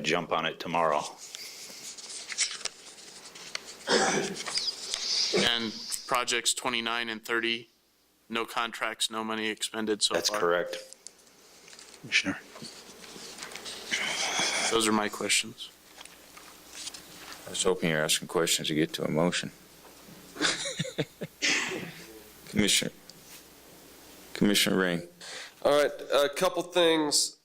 jump on it tomorrow. And projects 29 and 30, no contracts, no money expended so far? That's correct. Commissioner. Those are my questions. I was hoping you were asking questions to get to a motion. Commissioner Rain. All right, a couple things.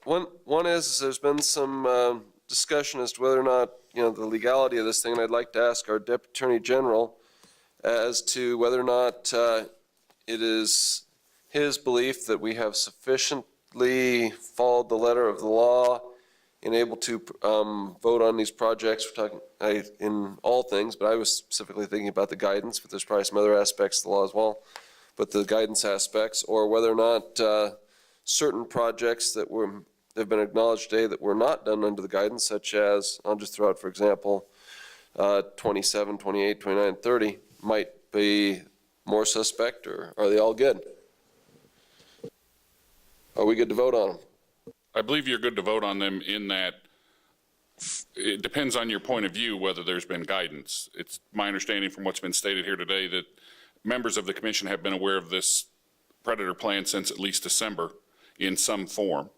One is there's been some discussion as to whether or not, the legality of this thing, and I'd like to ask our Deputy Attorney General as to whether or not it is his belief that we have sufficiently followed the letter of the law and able to vote on these projects. We're talking in all things, but I was specifically thinking about the guidance, but there's probably some other aspects of the law as well, but the guidance aspects, or whether or not certain projects that have been acknowledged today that were not done under the guidance, such as, I'll just throw out, for example, 27, 28, 29, 30, might be more suspect, or are they all good? Are we good to vote on them? I believe you're good to vote on them in that it depends on your point of view whether there's been guidance. It's my understanding from what's been stated here today that members of the commission have been aware of this predator plan since at least December in some form.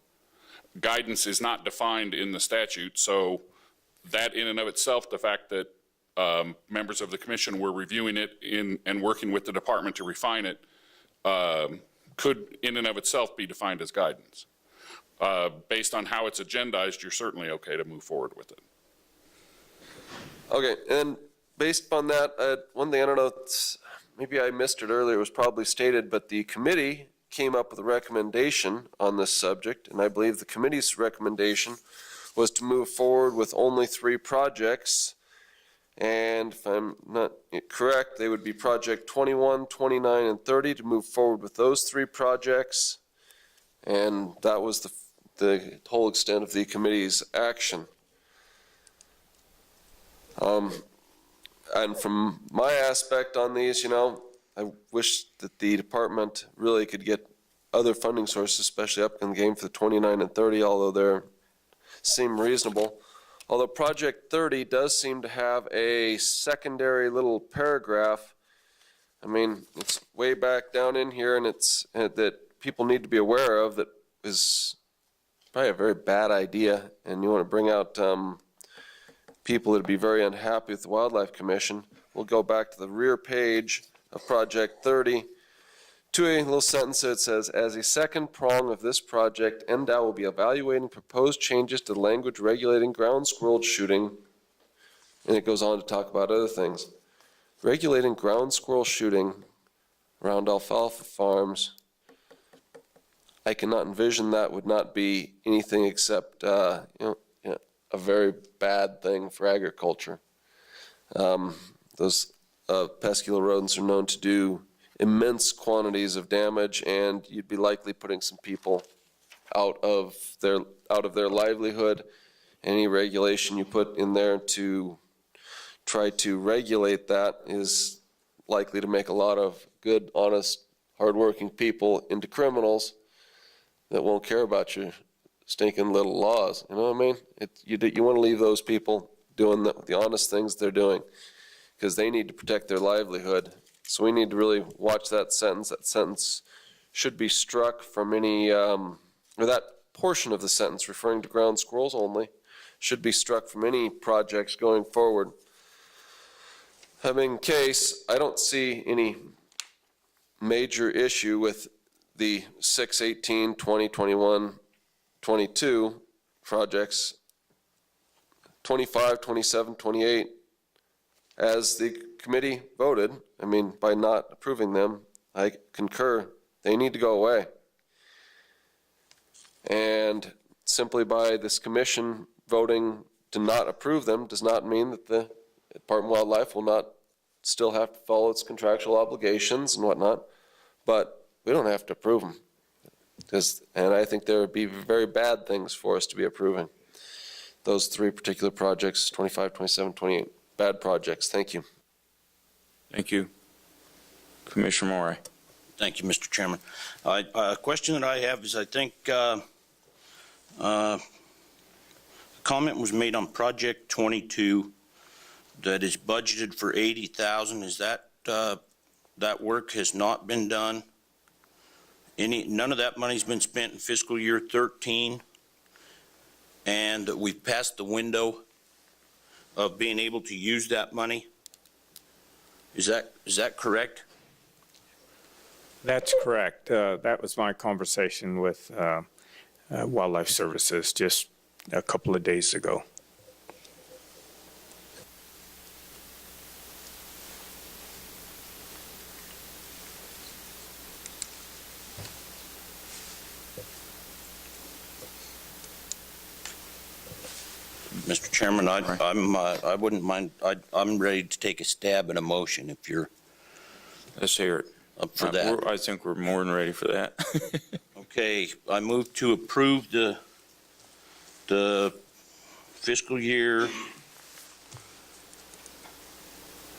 Guidance is not defined in the statute, so that in and of itself, the fact that members of the commission were reviewing it and working with the department to refine it could in and of itself be defined as guidance. Based on how it's agendized, you're certainly okay to move forward with it. Okay, and based upon that, one thing, I don't know, maybe I missed it earlier, it was probably stated, but the committee came up with a recommendation on this subject, and I believe the committee's recommendation was to move forward with only 3 projects, and if I'm not correct, they would be project 21, 29, and 30, to move forward with those 3 projects, and that was the whole extent of the committee's action. And from my aspect on these, I wish that the department really could get other funding sources, especially up in the game for the 29 and 30, although they seem reasonable. Although Project 30 does seem to have a secondary little paragraph. I mean, it's way back down in here, and it's that people need to be aware of, that is probably a very bad idea, and you want to bring out people that would be very unhappy with the Wildlife Commission. We'll go back to the rear page of Project 30 to a little sentence that says, as a second prong of this project, NDOW will be evaluating proposed changes to the language regulating ground squirrel shooting, and it goes on to talk about other things. Regulating ground squirrel shooting around alfalfa farms, I cannot envision that would not be anything except a very bad thing for agriculture. Those pesky rodents are known to do immense quantities of damage, and you'd be likely putting some people out of their livelihood. Any regulation you put in there to try to regulate that is likely to make a lot of good, honest, hardworking people into criminals that won't care about your stinking little laws. You know what I mean? You want to leave those people doing the honest things they're doing, because they need to protect their livelihood. So we need to really watch that sentence. That sentence should be struck from any, or that portion of the sentence referring to ground squirrels only should be struck from any projects going forward. Having case, I don't see any major issue with the 6, 18, 20, 21, 22 projects, 25, 27, 28, as the committee voted. I mean, by not approving them, I concur, they need to go away. And simply by this commission voting to not approve them does not mean that the Department of Wildlife will not still have to follow its contractual obligations and whatnot, but we don't have to approve them. And I think there would be very bad things for us to be approving. Those 3 particular projects, 25, 27, 28, bad projects. Thank you. Thank you. Commissioner Moore. Thank you, Mr. Chairman. A question that I have is, I think the comment was made on project 22 that is budgeted for 80,000. Is that, that work has not been done? None of that money's been spent in fiscal year 13, and we've passed the window of being able to use that money? Is that correct? That's correct. That was my conversation with Wildlife Services just a couple of days ago. Mr. Chairman, I wouldn't mind, I'm ready to take a stab at a motion if you're Let's hear it. up for that. I think we're more than ready for that. Okay, I move to approve the fiscal year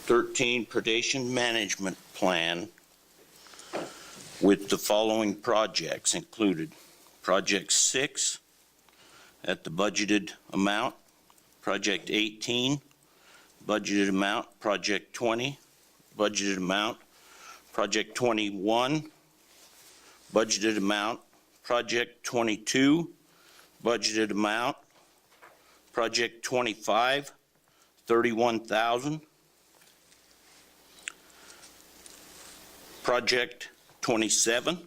13 Predation Management Plan with the following projects included. Project 6 at the budgeted amount. Project 18, budgeted amount. Project 20, budgeted amount. Project 21, budgeted amount. Project 22, budgeted amount. Project 25, 31,000. Project 27,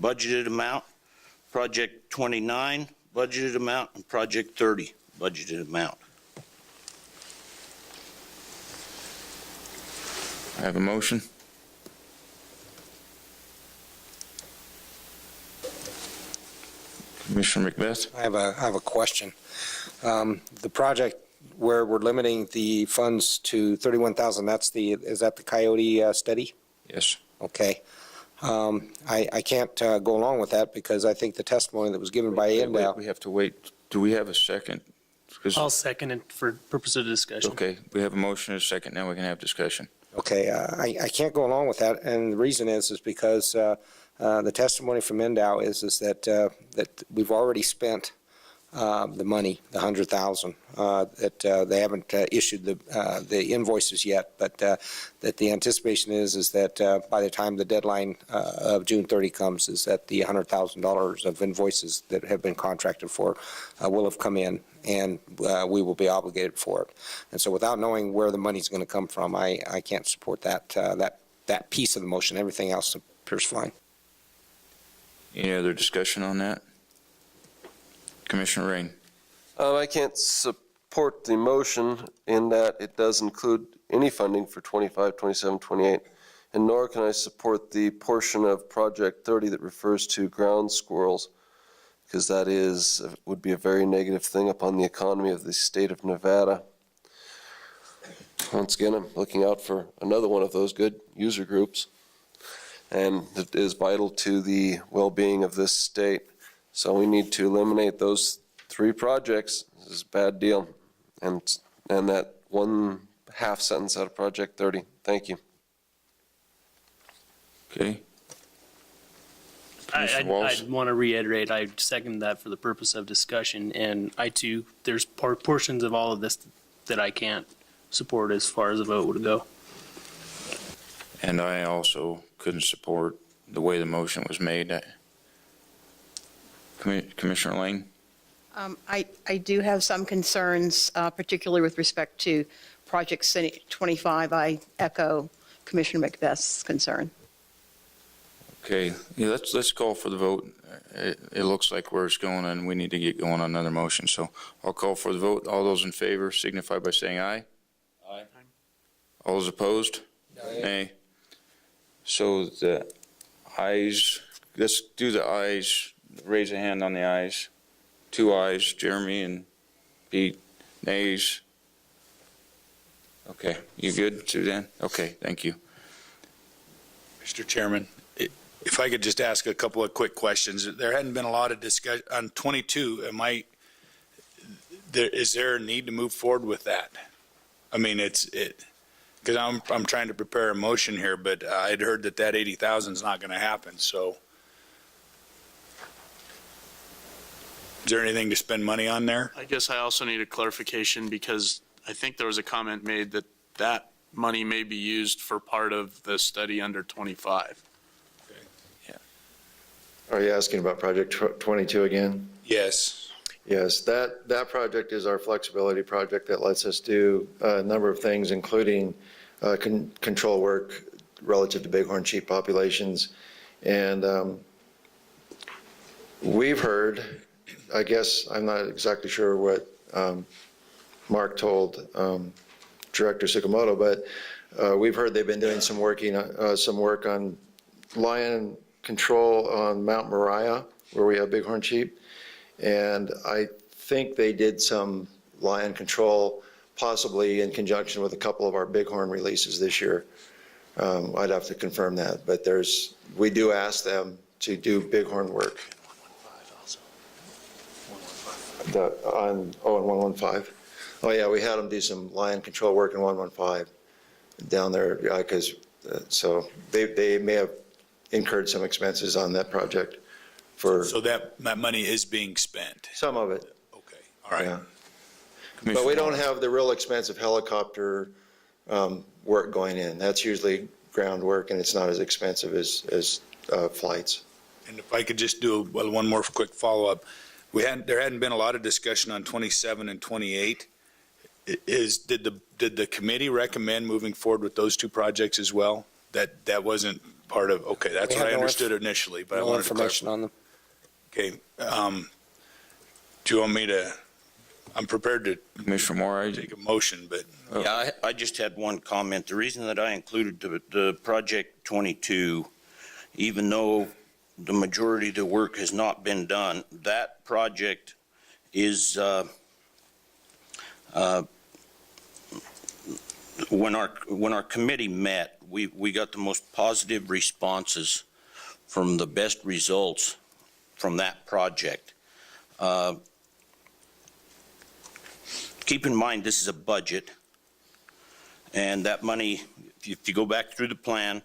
budgeted amount. Project 29, budgeted amount, and Project 30, budgeted amount. I have a motion. Commissioner McBeath? I have a question. The project where we're limiting the funds to 31,000, is that the Coyote study? Yes. Okay. I can't go along with that because I think the testimony that was given by Wait, Endow. we have to wait. Do we have a second? 'Cause- I'll second it for purpose of discussion. Okay, we have a motion and a second. Now we can have discussion. Okay, I can't go along with that, and the reason is because the testimony from Endow is that we've already spent the money, the 100,000. That they haven't issued the invoices yet, but that the anticipation is that by the time the deadline of June 30 comes, is that the $100,000 of invoices that have been contracted for will have come in, and we will be obligated for it. And so, without knowing where the money's going to come from, I can't support that piece of the motion. Everything else appears fine. Any other discussion on that? Commissioner Rain? I can't support the motion in that it does include any funding for 25, 27, 28, and nor can I support the portion of Project 30 that refers to ground squirrels, because that would be a very negative thing upon the economy of the state of Nevada. Once again, I'm looking out for another one of those good user groups, and it is vital to the well-being of this state. So we need to eliminate those 3 projects. This is a bad deal. And that one half sentence out of Project 30. Thank you. Okay. Commissioner Walsh? I'd want to reiterate, I second that for the purpose of discussion, and I too, there's portions of all of this that I can't support as far as a vote would go. And I also couldn't support the way the motion was made. Commissioner Lane? I do have some concerns, particularly with respect to Project 25. I echo Commissioner McBeath's concern. Okay, yeah, let's call for the vote. It looks like where it's going, and we need to get going on another motion. So I'll call for the vote. All those in favor signify by saying aye. Aye. All those opposed? Nay. So the ayes, let's do the ayes. Raise a hand on the ayes. 2 ayes, Jeremy and Pete. Nays. Okay, you good, Suzanne? Okay, thank you. Mr. Chairman, if I could just ask a couple of quick questions. There hadn't been a lot of discussion on 22. Is there a need to move forward with that? I mean, because I'm trying to prepare a motion here, but I'd heard that 80,000 is not going to happen. So Is there anything to spend money on there? I guess I also need a clarification because I think there was a comment made that that money may be used for part of the study under 25. Are you asking about project 22 again? Yes. Yes, that project is our flexibility project that lets us do a number of things, including control work relative to bighorn sheep populations. And we've heard, I guess, I'm not exactly sure what Mark told Director Sakamoto, but we've heard they've been doing some work on lion control on Mount Moriah, where we have bighorn sheep. And I think they did some lion control, possibly in conjunction with a couple of our bighorn releases this year. I'd have to confirm that, but we do ask them to do bighorn work. In 115. Oh yeah, we had them do some lion control work in 115 down there, because so they may have incurred some expenses on that project for So that money is being spent? some of it. Okay, all right. Yeah. But we don't have the real expensive helicopter work going in. That's usually ground work, and it's not as expensive as flights. And if I could just do one more quick follow-up. There hadn't been a lot of discussion on 27 and 28. Did the committee recommend moving forward with those two projects as well? That wasn't part of, okay, that's what I understood initially, but I wanted to information clarify. on them. Okay, do you want me to, I'm prepared to Commissioner Moore, take a motion, but Yeah, I just had one comment. The reason that I included the project 22, even though the majority of the work has not been done, that project is, when our committee met, we got the most positive responses from the best results from that project. Keep in mind, this is a budget, and that money, if you go back through the plan,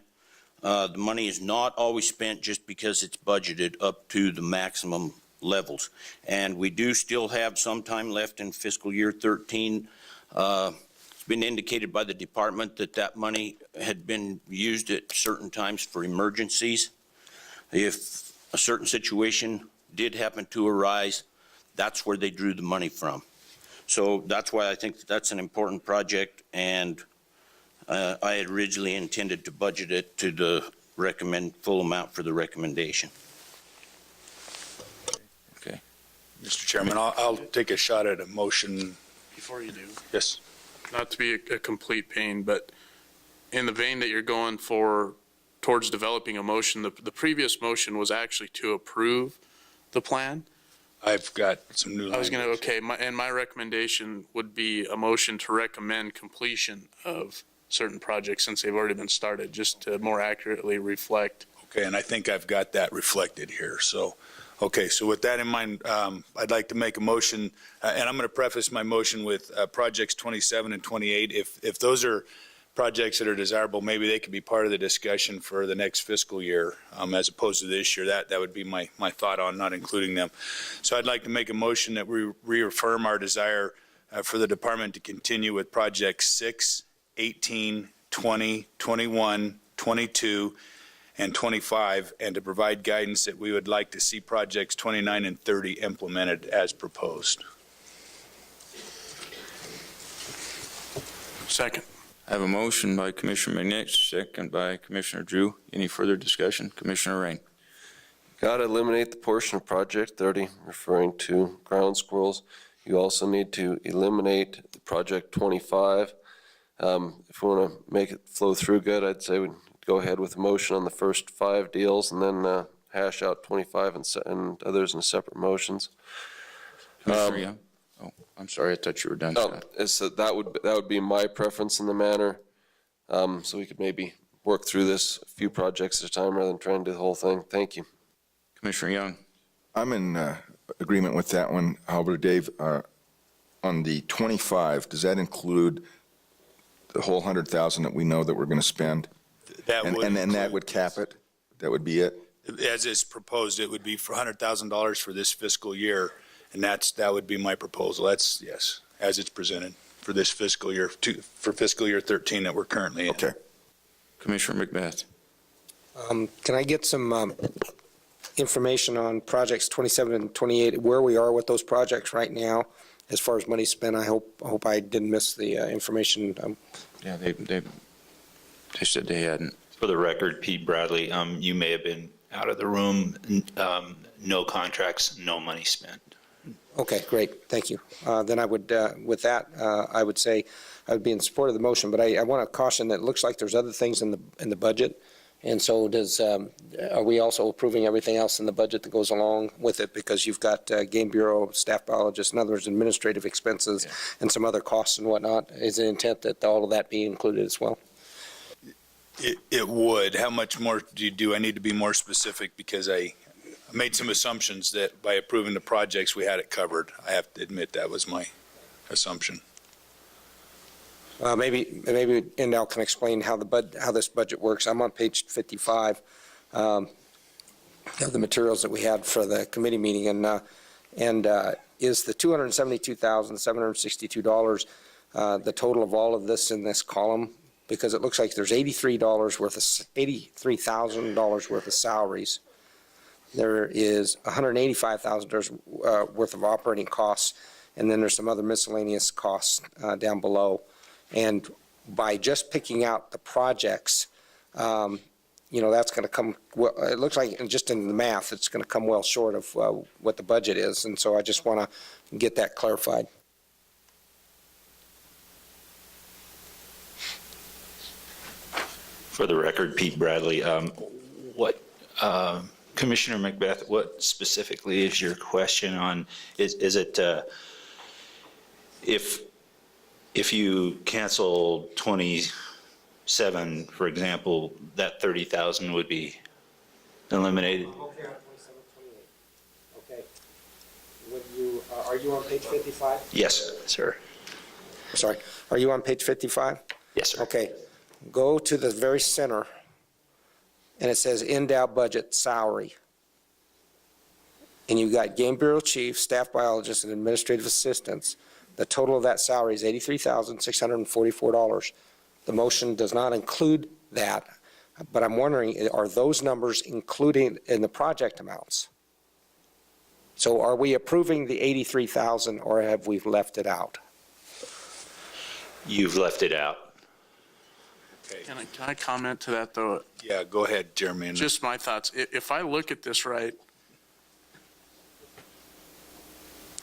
the money is not always spent just because it's budgeted up to the maximum levels. And we do still have some time left in fiscal year 13. It's been indicated by the department that that money had been used at certain times for emergencies. If a certain situation did happen to arise, that's where they drew the money from. So that's why I think that's an important project, and I had originally intended to budget it to the full amount for the recommendation. Okay. Mr. Chairman, I'll take a shot at a motion. Before you do, Yes. not to be a complete pain, but in the vein that you're going towards developing a motion, the previous motion was actually to approve the plan. I've got some new I was language. my recommendation would be a motion to recommend completion of certain projects since they've already been started, just to more accurately reflect. Okay, and I think I've got that reflected here. So, okay, so with that in mind, I'd like to make a motion, and I'm going to preface my motion with projects 27 and 28. If those are projects that are desirable, maybe they could be part of the discussion for the next fiscal year, as opposed to this year. That would be my thought on not including them. So I'd like to make a motion that we reaffirm our desire for the department to continue with projects 6, 18, 20, 21, 22, and 25, and to provide guidance that we would like to see projects 29 and 30 implemented as proposed. Second. I have a motion by Commissioner McNish, second by Commissioner Drew. Any further discussion? Commissioner Rain. Got to eliminate the portion of project 30 referring to ground squirrels. You also need to eliminate the project 25. If we want to make it flow through good, I'd say we'd go ahead with a motion on the first 5 deals and then hash out 25 and others in separate motions. Commissioner Young. Oh, I'm sorry. I thought you were done. No, that would be my preference in the matter. So we could maybe work through this a few projects at a time rather than trying to do the whole thing. Thank you. Commissioner Young. I'm in agreement with that one. However, Dave, on the 25, does that include the whole 100,000 that we know that we're going to spend? And that would cap it? That would be it? As is proposed, it would be for $100,000 for this fiscal year, And that would be my proposal. That's, yes, as it's presented for this fiscal year, for fiscal year 13 that we're currently in. Okay. Commissioner McBeath. Can I get some information on projects 27 and 28, where we are with those projects right now as far as money spent? I hope I didn't miss the information. Yeah, they said they hadn't. For the record, Pete Bradley, you may have been out of the room. No contracts, no money spent. Okay, great, thank you. Then I would, with that, I would say I would be in support of the motion, but I want to caution that it looks like there's other things in the budget. And so are we also approving everything else in the budget that goes along with it? Because you've got Game Bureau, staff biologists, in other words, administrative expenses and some other costs and whatnot. Is the intent that all of that be included as well? It would. How much more do I need to be more specific? Because I made some assumptions that by approving the projects, we had it covered. I have to admit that was my assumption. Maybe Indal can explain how this budget works. I'm on page 55 of the materials that we had for the committee meeting, and is the $272,762 the total of all of this in this column? Because it looks like there's $83,000 worth of salaries. There is $185,000 worth of operating costs, and then there's some other miscellaneous costs down below. And by just picking out the projects, that's going to come, it looks like just in the math, it's going to come well short of what the budget is. And so I just want to get that clarified. For the record, Pete Bradley, Commissioner McBeath, what specifically is your question on, is it, if you cancel 27, for example, that 30,000 would be eliminated? Okay, on 27, 28. Okay. Are you on page 55? Yes, sir. Sorry. Are you on page 55? Yes, sir. Okay. Go to the very center, and it says Endow budget salary. And you've got Game Bureau chief, staff biologists, and administrative assistants. The total of that salary is $83,644. The motion does not include that, but I'm wondering, are those numbers included in the project amounts? So are we approving the $83,000, or have we left it out? You've left it out. Can I comment to that, though? Yeah, go ahead, Jeremy. Just my thoughts. If I look at this right,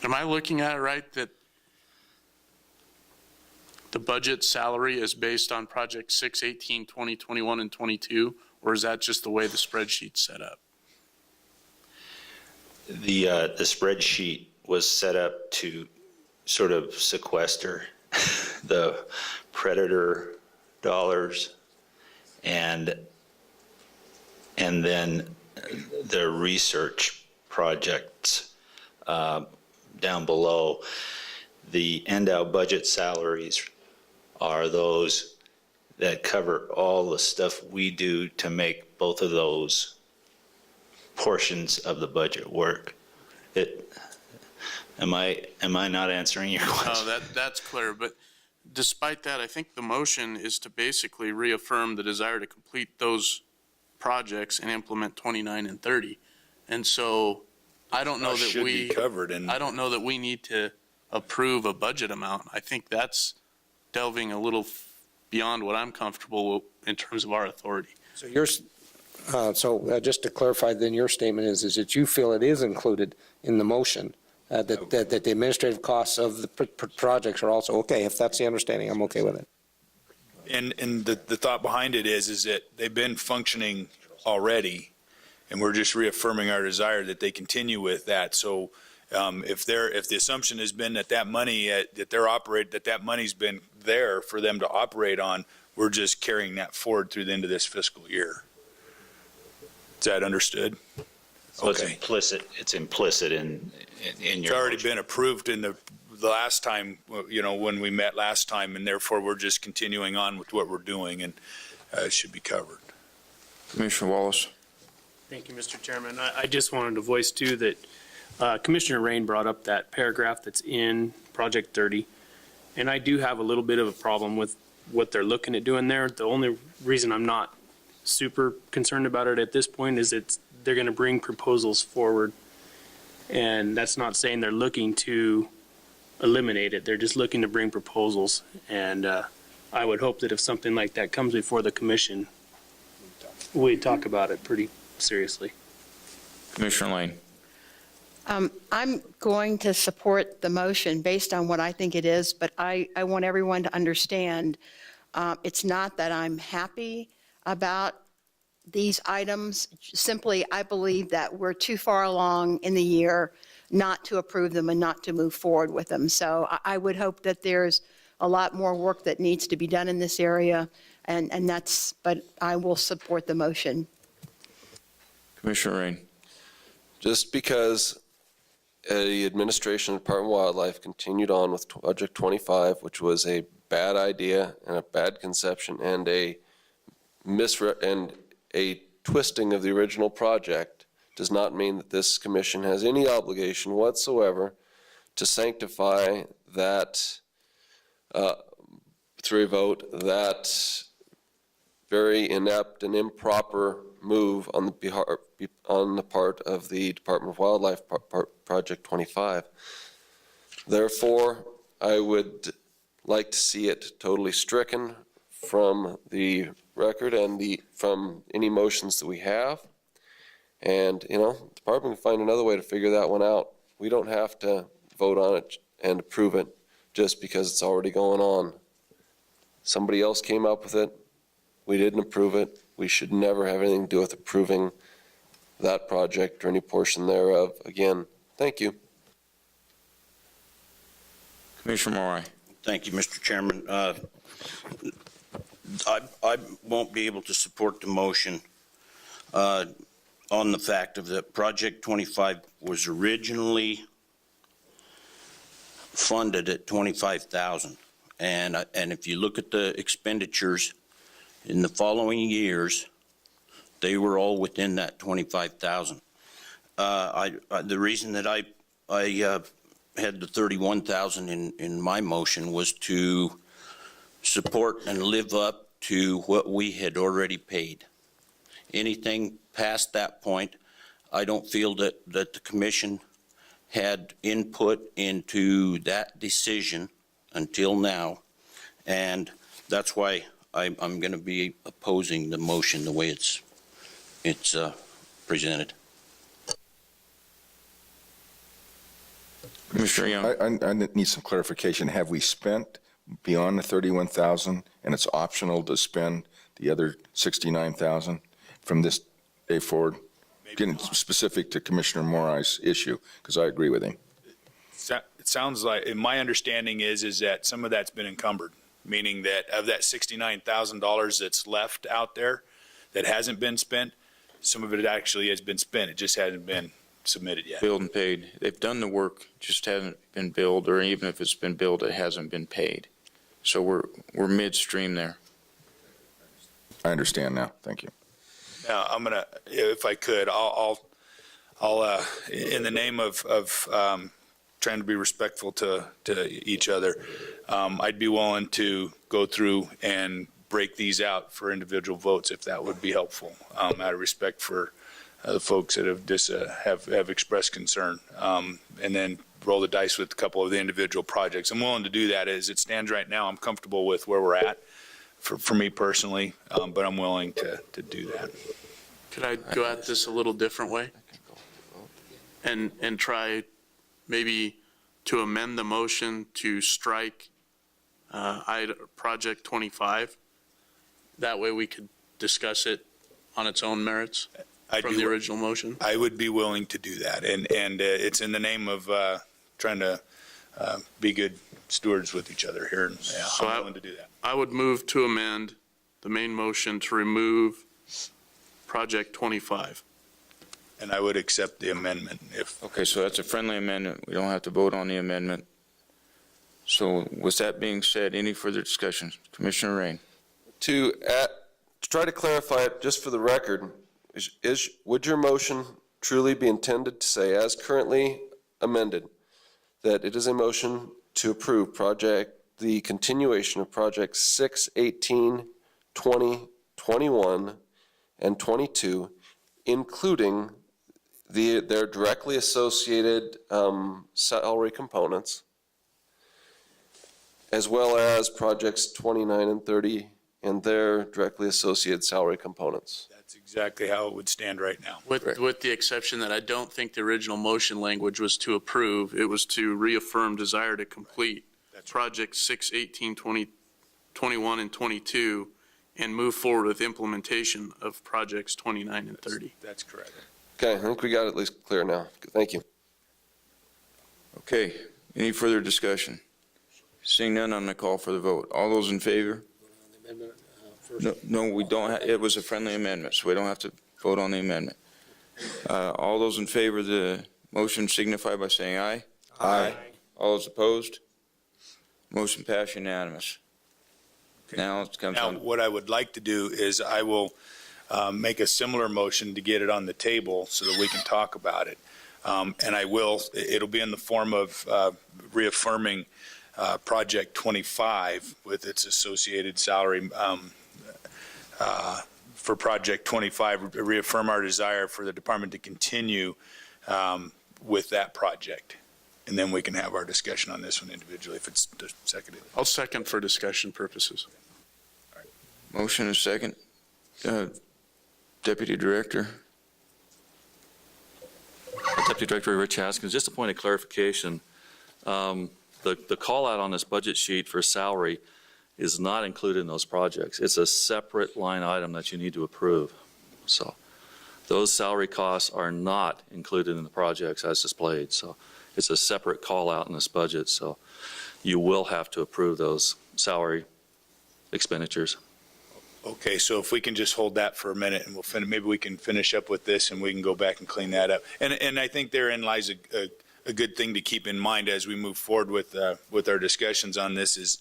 am I looking at it right that the budget salary is based on project 6, 18, 20, 21, and 22, or is that just the way the spreadsheet's set up? The spreadsheet was set up to sort of sequester the predator dollars and then the research projects down below. The Endow budget salaries are those that cover all the stuff we do to make both of those portions of the budget work. Am I not answering your question? No, that's clear, but despite that, I think the motion is to basically reaffirm the desire to complete those projects and implement 29 and 30. And so I don't know that Should be covered I don't know that we need to approve a budget amount. I think that's delving a little beyond what I'm comfortable with in terms of our authority. So just to clarify, then your statement is that you feel it is included in the motion, that the administrative costs of the projects are also, okay, if that's the understanding, I'm okay with it. And the thought behind it is that they've been functioning already, and we're just reaffirming our desire that they continue with that. So if the assumption has been that money's been there for them to operate on, we're just carrying that forward through the end of this fiscal year. Is that understood? So it's implicit in your It's already motion. been approved in the last time, when we met last time, and therefore we're just continuing on with what we're doing, and it should be covered. Commissioner Wallace. Thank you, Mr. Chairman. I just wanted to voice too that Commissioner Rain brought up that paragraph that's in Project 30, and I do have a little bit of a problem with what they're looking at doing there. The only reason I'm not super concerned about it at this point is they're going to bring proposals forward, and that's not saying they're looking to eliminate it. They're just looking to bring proposals, and I would hope that if something like that comes before the commission, we talk about it pretty seriously. Commissioner Lane. I'm going to support the motion based on what I think it is, but I want everyone to understand, it's not that I'm happy about these items. Simply, I believe that we're too far along in the year not to approve them and not to move forward with them. So I would hope that there's a lot more work that needs to be done in this area, but I will support the motion. Commissioner Rain. Just because the administration of Department of Wildlife continued on with Project 25, which was a bad idea and a bad conception and a twisting of the original project, does not mean that this commission has any obligation whatsoever to sanctify that, through a vote, that very inept and improper move on the part of the Department of Wildlife, Project 25. Therefore, I would like to see it totally stricken from the record and from any motions that we have. And, the department can find another way to figure that one out. We don't have to vote on it and approve it just because it's already going on. Somebody else came up with it. We didn't approve it. We should never have anything to do with approving that project or any portion thereof. Again, thank you. Commissioner Morai. Thank you, Mr. Chairman. I won't be able to support the motion on the fact of that Project 25 was originally funded at $25,000. And if you look at the expenditures in the following years, they were all within that $25,000. The reason that I had the $31,000 in my motion was to support and live up to what we had already paid. Anything past that point, I don't feel that the commission had input into that decision until now, and that's why I'm going to be opposing the motion the way it's presented. Commissioner Young. I need some clarification. Have we spent beyond the 31,000 and it's optional to spend the other 69,000 from this day forward? Getting specific to Commissioner Morai's issue, because I agree with him. It sounds like, and my understanding is that some of that's been encumbered, meaning that of that $69,000 that's left out there that hasn't been spent, some of it actually has been spent. It just hasn't been submitted yet. Billed and paid. They've done the work, just hasn't been billed, or even if it's been billed, it hasn't been paid. So we're midstream there. I understand now. Thank you. Now, I'm gonna, if I could, I'll in the name of trying to be respectful to each other, I'd be willing to go through and break these out for individual votes if that would be helpful, out of respect for the folks that have expressed concern, and then roll the dice with a couple of the individual projects. I'm willing to do that. As it stands right now, I'm comfortable with where we're at for me personally, but I'm willing to do that. Could I go at this a little different way? And try maybe to amend the motion to strike Project 25? That way we could discuss it on its own merits from the original motion? I would be willing to do that, and it's in the name of trying to be good stewards with each other here, and So I'm willing to do that. I would move to amend the main motion to remove Project 25. And I would accept the amendment if. Okay, so that's a friendly amendment. We don't have to vote on the amendment. So with that being said, any further discussion? Commissioner Rain. To try to clarify it, just for the record, would your motion truly be intended to say, as currently amended, that it is a motion to approve the continuation of projects 6, 18, 20, 21, and 22, including their directly associated salary components, as well as projects 29 and 30 and their directly associated salary components. That's exactly how it would stand right now. With the exception that I don't think the original motion language was to approve, it was to reaffirm desire to complete projects 6, 18, 20, 21, and 22, and move forward with implementation of projects 29 and 30. That's correct. Okay, I think we got it at least clear now. Thank you. Okay, any further discussion? Seeing none, I'm going to call for the vote. All those in favor? No, we don't, it was a friendly amendment, so we don't have to vote on the amendment. All those in favor of the motion signify by saying aye. Aye. All those opposed? Motion passed unanimous. Now it comes Now, on. what I would like to do is I will make a similar motion to get it on the table so that we can talk about it. And it'll be in the form of reaffirming Project 25 with its associated salary for Project 25, reaffirm our desire for the department to continue with that project. And then we can have our discussion on this one individually if it's seconded. I'll second for discussion purposes. Motion is second. Deputy Director. Deputy Director Rich Haskins, just a point of clarification. The call out on this budget sheet for salary is not included in those projects. It's a separate line item that you need to approve. So those salary costs are not included in the projects as displayed. So it's a separate call out in this budget. So you will have to approve those salary expenditures. Okay, so if we can just hold that for a minute and maybe we can finish up with this and we can go back and clean that up. And I think therein lies a good thing to keep in mind as we move forward with our discussions on this is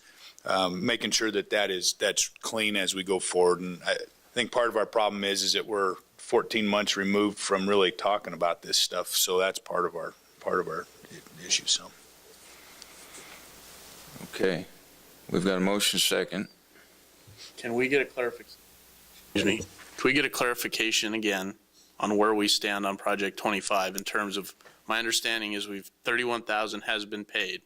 making sure that's clean as we go forward. And I think part of our problem is that we're 14 months removed from really talking about this stuff. So that's part of our issue. So. Okay, we've got a motion second. Can we get a clarification? Excuse me. Can we get a clarification again on where we stand on Project 25 in terms of, my understanding is $31,000 has been paid,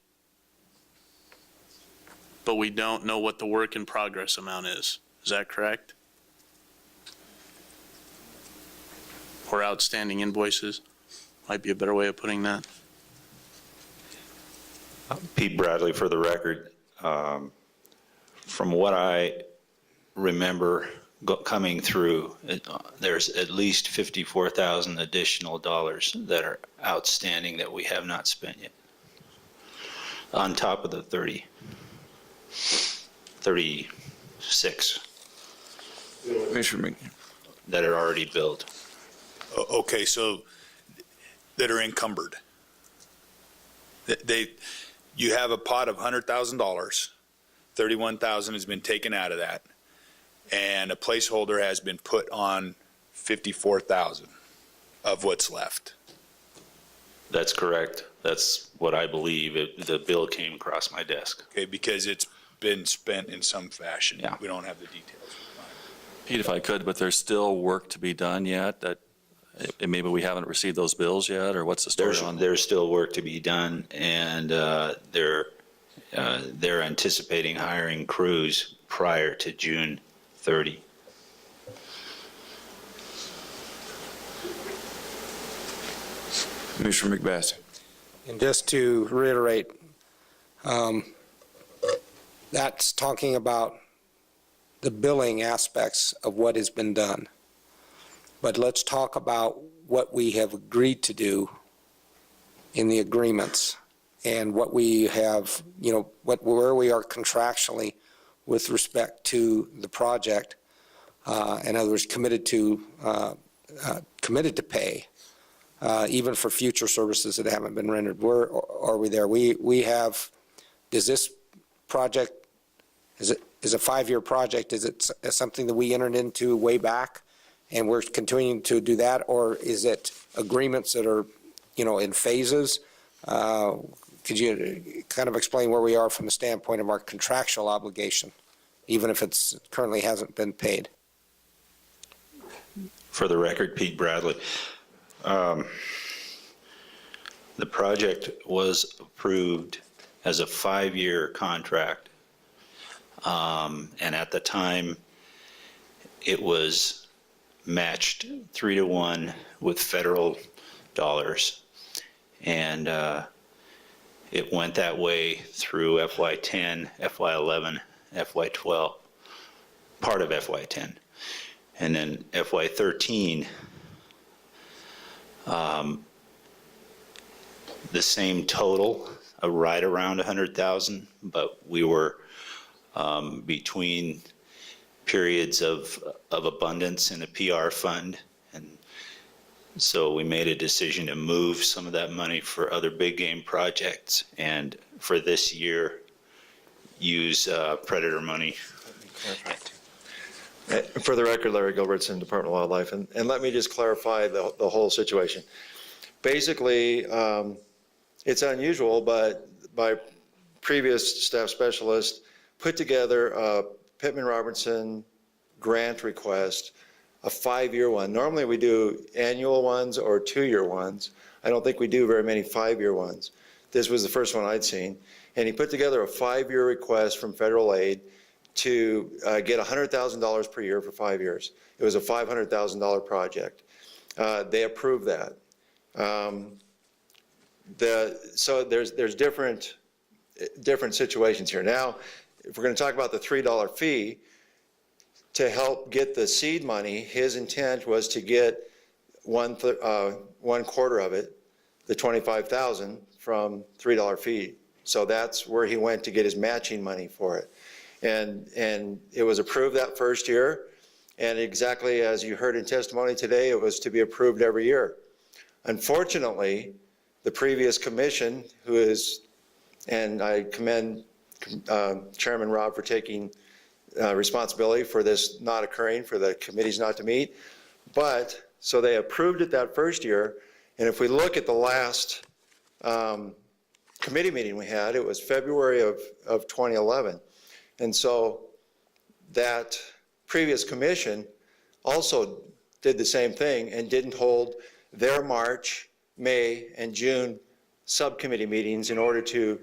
but we don't know what the work in progress amount is. Is that correct? Or outstanding invoices might be a better way of putting that. Pete Bradley for the record. From what I remember coming through, there's at least $54,000 additional dollars that are outstanding that we have not spent yet, on top of the 36 Commissioner McBeath. that are already billed. Okay, so that are encumbered. You have a pot of $100,000, $31,000 has been taken out of that, and a placeholder has been put on $54,000 of what's left. That's correct. That's what I believe. The bill came across my desk. Okay, because it's been spent in some fashion. Yeah. We don't have the details. Pete, if I could, but there's still work to be done yet that maybe we haven't received those bills yet, or what's the story on that? There's still work to be done, and they're anticipating hiring crews prior to June 30. Commissioner McBeath. And just to reiterate, that's talking about the billing aspects of what has been done. But let's talk about what we have agreed to do in the agreements and what we have, where we are contractually with respect to the project. In other words, committed to pay, even for future services that haven't been rendered. Where are we there? We have, does this project, is a 5-year project, is it something that we entered into way back and we're continuing to do that? Or is it agreements that are, in phases? Could you kind of explain where we are from the standpoint of our contractual obligation, even if it's currently hasn't been paid? For the record, Pete Bradley. The project was approved as a 5-year contract. And at the time, it was matched 3-to-1 with federal dollars. And it went that way through FY10, FY11, FY12, part of FY10. And then FY13, the same total, right around 100,000, but we were between periods of abundance in a PR fund. And so we made a decision to move some of that money for other big game projects, and for this year, use predator money. For the record, Larry Gilbertson, Department of Wildlife, and let me just clarify the whole situation. Basically, it's unusual, but my previous staff specialist put together a Pittman-Robertson grant request, a 5-year one. Normally we do annual ones or 2-year ones. I don't think we do very many 5-year ones. This was the first one I'd seen. And he put together a 5-year request from federal aid to get $100,000 per year for 5 years. It was a $500,000 project. They approved that. So there's different situations here. Now, if we're going to talk about the $3 fee, to help get the seed money, his intent was to get one quarter of it, the $25,000, from $3 fee. So that's where he went to get his matching money for it. And it was approved that first year, and exactly as you heard in testimony today, it was to be approved every year. Unfortunately, the previous commission, who is, and I commend Chairman Rob for taking responsibility for this not occurring, for the committees not to meet, but so they approved it that first year, and if we look at the last committee meeting we had, it was February of 2011. And so that previous commission also did the same thing and didn't hold their March, May, and June subcommittee meetings in order to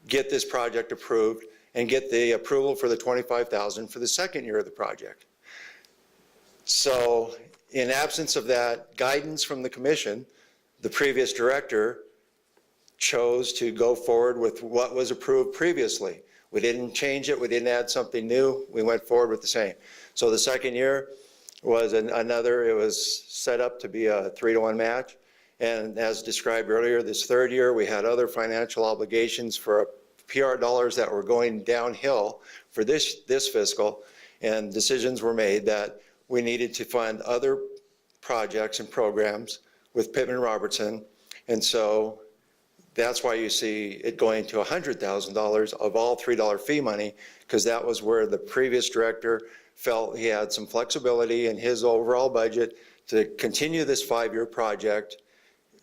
get this project approved and get the approval for the $25,000 for the second year of the project. So in absence of that guidance from the commission, the previous director chose to go forward with what was approved previously. We didn't change it, we didn't add something new, we went forward with the same. So the second year was it was set up to be a 3-to-1 match. And as described earlier, this third year, we had other financial obligations for PR dollars that were going downhill for this fiscal, and decisions were made that we needed to fund other projects and programs with Pittman-Robertson. And so that's why you see it going to $100,000 of all $3 fee money, because that was where the previous director felt he had some flexibility in his overall budget to continue this 5-year project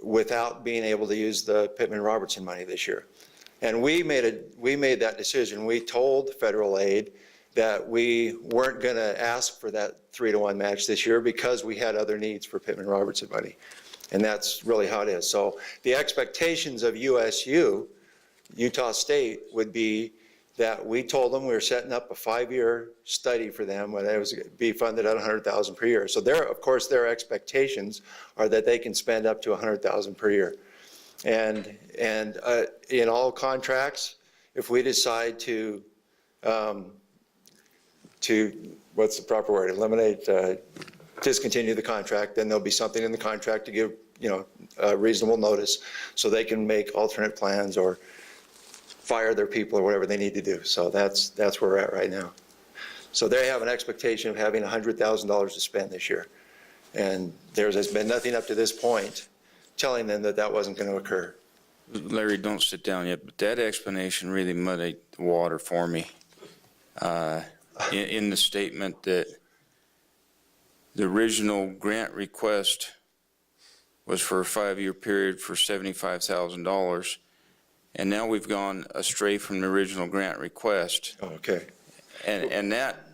without being able to use the Pittman-Robertson money this year. And we made that decision. We told federal aid that we weren't going to ask for that 3-to-1 match this year because we had other needs for Pittman-Robertson money. And that's really how it is. So the expectations of USU, Utah State, would be that we told them we were setting up a 5-year study for them when it was going to be funded at $100,000 per year. So of course, their expectations are that they can spend up to $100,000 per year. And in all contracts, if we decide to what's the proper word, eliminate, discontinue the contract, then there'll be something in the contract to give, reasonable notice so they can make alternate plans or fire their people or whatever they need to do. So that's where we're at right now. So they have an expectation of having $100,000 to spend this year. And there's been nothing up to this point telling them that wasn't going to occur. Larry, don't sit down yet, but that explanation really muddied the water for me. In the statement that the original grant request was for a 5-year period for $75,000, and now we've gone astray from the original grant request. Okay. And that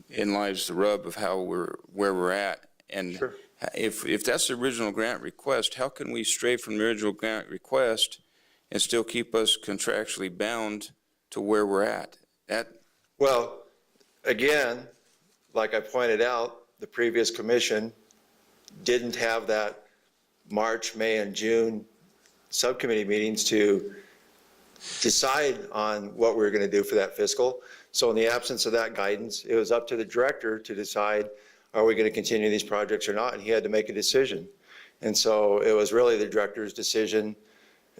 in lies the rub of where we're at. And Sure. if that's the original grant request, how can we stray from the original grant request and still keep us contractually bound to where we're at? Well, again, like I pointed out, the previous commission didn't have that March, May, and June subcommittee meetings to decide on what we were going to do for that fiscal. So in the absence of that guidance, it was up to the director to decide, are we going to continue these projects or not? And he had to make a decision. And so it was really the director's decision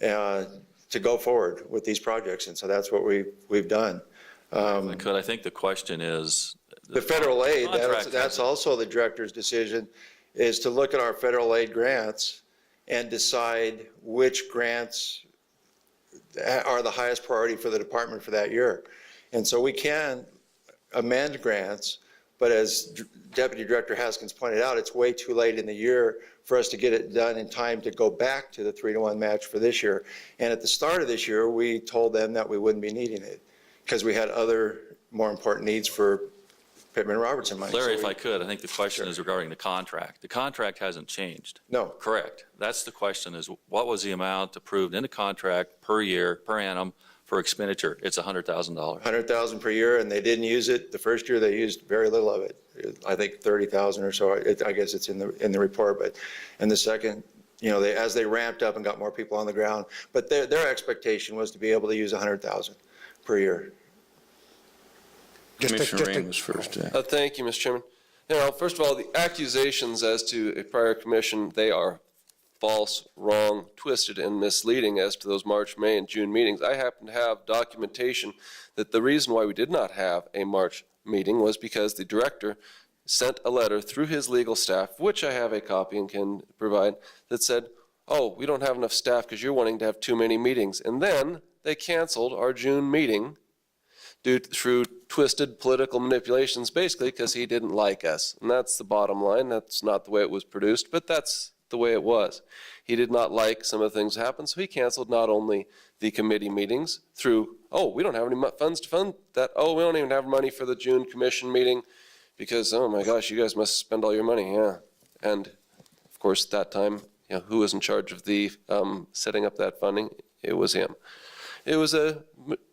to go forward with these projects. And so that's what we've done. I think the question is. The federal aid, contract that's also the director's decision, is to look at our federal aid grants and decide which grants are the highest priority for the department for that year. And so we can amend grants, but as Deputy Director Haskins pointed out, it's way too late in the year for us to get it done in time to go back to the 3-to-1 match for this year. And at the start of this year, we told them that we wouldn't be needing it because we had other more important needs for Pittman-Robertson money. Larry, if I could, I think the question is regarding the contract. The contract hasn't changed. No. Correct. That's the question is, what was the amount approved in the contract per year, per annum for expenditure? It's $100,000. $100,000 per year, and they didn't use it. The first year, they used very little of it. I think 30,000 or so. I guess it's in the report, but in the second, as they ramped up and got more people on the ground, but their expectation was to be able to use 100,000 per year. Commissioner Rain was first. Thank you, Mr. Chairman. First of all, the accusations as to a prior commission, they are false, wrong, twisted, and misleading as to those March, May, and June meetings. I happen to have documentation that the reason why we did not have a March meeting was because the director sent a letter through his legal staff, which I have a copy and can provide, that said, oh, we don't have enough staff because you're wanting to have too many meetings. And then they canceled our June meeting through twisted political manipulations, basically because he didn't like us. And that's the bottom line. That's not the way it was produced, but that's the way it was. He did not like some of the things that happened, so he canceled not only the committee meetings through, oh, we don't have any funds to fund that. Oh, we don't even have money for the June commission meeting because, oh my gosh, you guys must spend all your money, yeah. And of course, at that time, who was in charge of the setting up that funding? It was him. It was a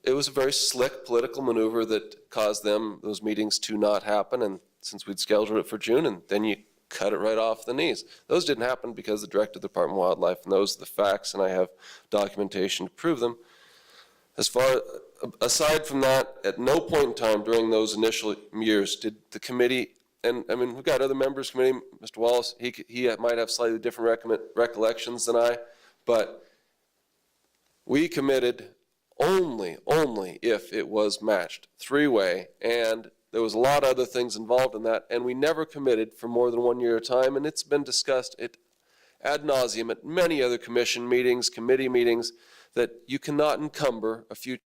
very slick political maneuver that caused those meetings to not happen. And since we'd scheduled it for June, and then you cut it right off the knees. Those didn't happen because the director of the Department of Wildlife, and those are the facts, and I have documentation to prove them. Aside from that, at no point in time during those initial years did the committee, and I mean, we've got other members of the committee, Mr. Wallace, he might have slightly different recollections than I, but we committed only if it was matched, three-way, and there was a lot of other things involved in that, and we never committed for more than 1 year at a time, and it's been discussed ad nauseum at many other commission meetings, committee meetings, that you cannot encumber a future